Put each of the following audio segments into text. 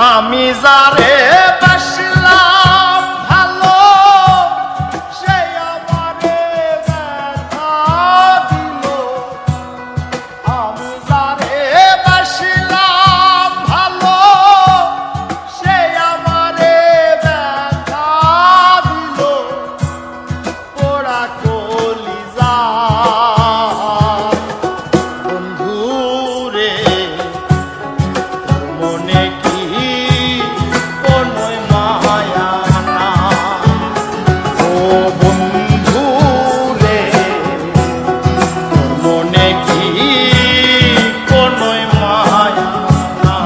আমি যারে বাসলাম ভালো সে আমারে ব্যথা দিল। আমি যারে বাসলাম ভালো সে আমারে ব্যথা দিল। পোড়া কলিজা বন্ধুরে মনে কি কোনো মায়া না? ও বন্ধু রে মনে কি কোনো মায়া না?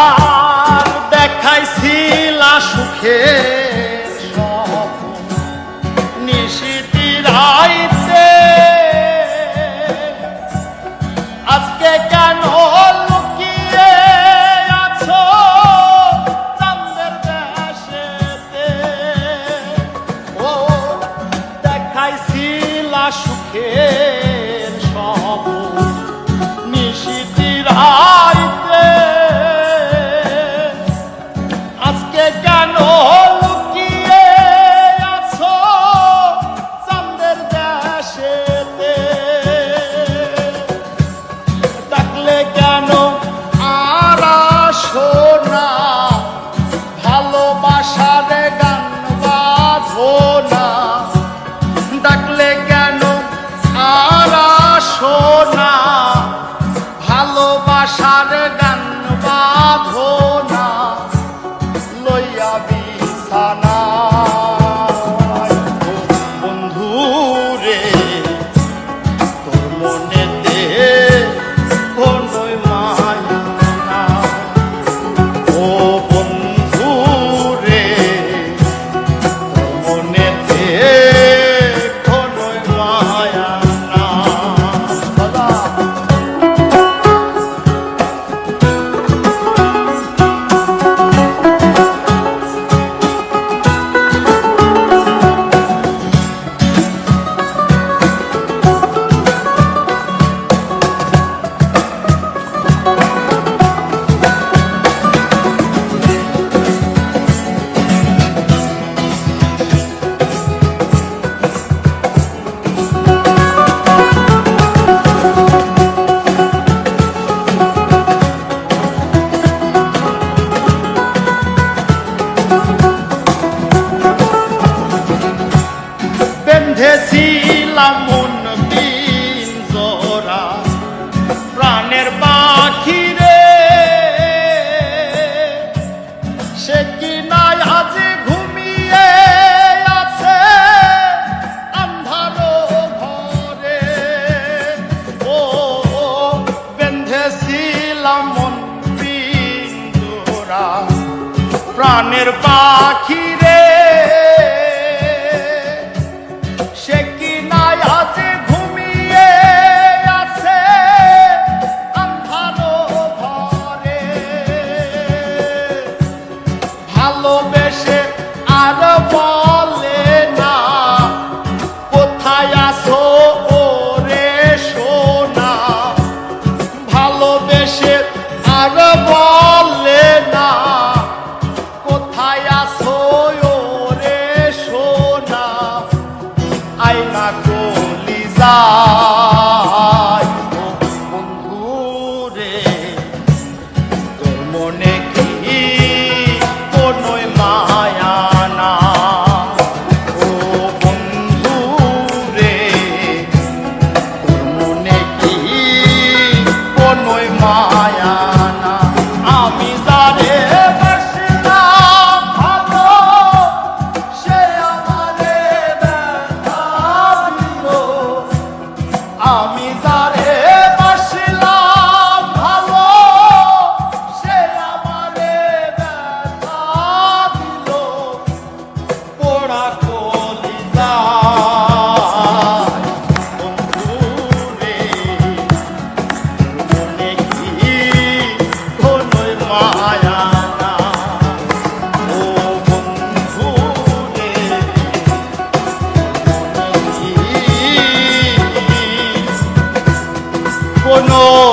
আর দেখাইছিলা সুখের স্বপ্ন নিশিতি রাইতে, আজকে কেন লুকিয়ে আছো চাঁদের দেশেতে? ও দেখাইছিলা সুখের স্বপ্ন নিশিতি রাইতে, আজকে কেন লুকিয়ে আছো চাঁদের দেশেতে? ডাকলে কেন আর আসো না? ভালোবাসার গান বাঁধো না। ডাকলে কেন আর আসো না? ভালোবাসার গান বাঁধো না। লইয়া বিছানায় বন্ধু রে তোর মনেতে কোনো মায়া না। ও বন্ধু রে তোর মনেতে কোনো মায়া না। বেঁধেছিলাম মন পিঞ্জরা প্রাণের পাখি রে, সে কি নাই আজ ঘুমিয়ে আছে আন্ধার ঘরে। ও বেঁধেছিলাম মন পিঞ্জরা প্রাণের পাখি রে, সে কি নাই আজ ঘুমিয়ে আছে আন্ধার ঘরে। ভালোবেসে আর বলে না কোথায় আছো ওরে সোনা। ভালোবেসে আর বলে না কোথায় আছো ওরে সোনা। আইনা কলিজায় বন্ধু রে তোর মনে কি কোনো মায়া না? ও বন্ধু রে তোর মনে কি কোনো মায়া না?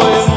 ওই